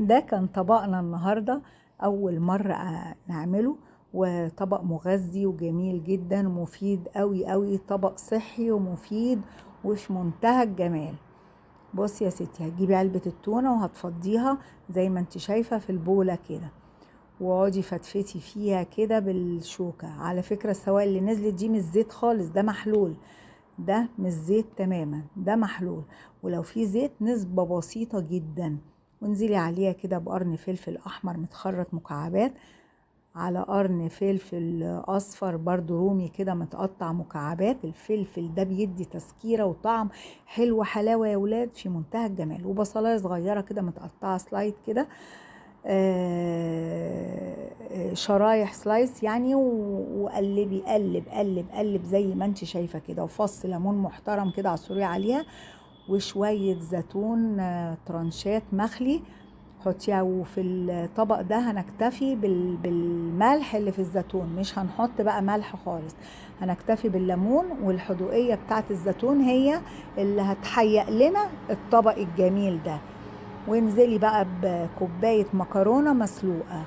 ده كان طبقنا النهاردة أول مرة نعمله، وطبق مغذي وجميل جدا ومفيد قوي قوي، طبق صحي ومفيد وفي منتهى الجمال. بصي يا ستي، هتجيبي علبة التونة وهتفضيها زي ما انت شايفة في البولة كده، واقعدي فتفتي فيها كده بالشوكة. على فكرة السوائل اللي نزلت دي مش زيت خالص، ده محلول، ده مش زيت تماما، ده محلول. ولو في زيت نسبة بسيطة جدا. وانزلي عليها كده بقرن فلفل احمر متخرط مكعبات، على قرن فلفل اصفر برضو رومي كده متقطع مكعبات. الفلفل ده بيدي تسكيرة وطعم حلو، حلاوة يا ولاد في منتهى الجمال. وبصلاية صغيرة كده متقطعة سلايد كده، شرايح سلايس يعني. وقلبي قلب قلب قلب زي ما انت شايفة كده. وفص ليمون محترم كده عصريه عليها، وشوية زيتون ترانشات مخلي حطيها. وفي الطبق ده هنكتفي بالملح اللي في الزيتون، مش هنحط بقى ملح خالص. هنكتفي بالليمون، والحدوقية بتاعت الزيتون هي اللي هتحيق لنا الطبق الجميل ده. وانزلي بقى بكوباية مكرونة مسلوقة،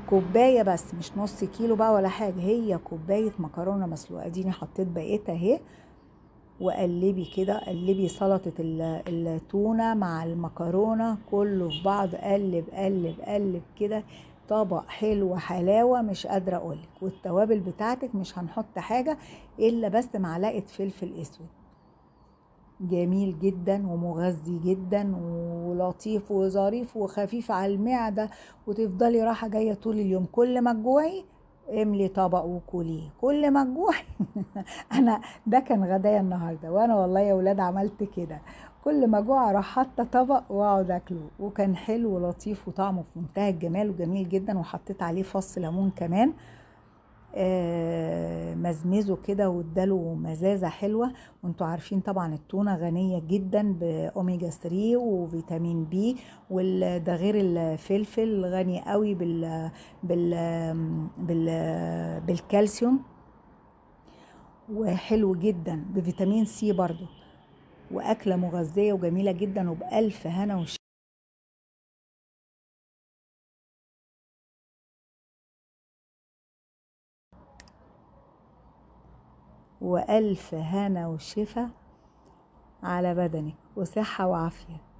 كوباية بس، مش نص كيلو بقى ولا حاجة، هي كوباية مكرونة مسلوقة. اديني حطيت بقيتها اهي. وقلبي كده، قلبي سلطة التونة مع المكرونة كله في بعض، قلب قلب قلب كده. طبق حلو حلاوة مش قادرة اقولك. والتوابل بتاعتك مش هنحط حاجة الا بس معلقة فلفل اسود. جميل جدا ومغذي جدا ولطيف وظريف وخفيف على المعدة، وتفضلي راحة جاية طول اليوم. كل ما تجوعي املي طبق وكليه، كل ما تجوعي. انا ده كان غدايا النهارده، وانا والله يا ولاد عملت كده. كل ما جوع اروح حاطه طبق واقعد اكله، وكان حلو ولطيف وطعمه في منتهى الجمال وجميل جدا. وحطيت عليه فص ليمون كمان، مزمزه كده واداله مزازة حلوة. وانتوا عارفين طبعا التونة غنية جدا بأوميجا 3 وفيتامين بي، وده غير الفلفل غني قوي بال بال بالكالسيوم، وحلو جدا بفيتامين سي برضو. وأكلة مغذية وجميلة جدا، وبألف هنا وألف هنا وشفا على بدنك، وصحة وعافية.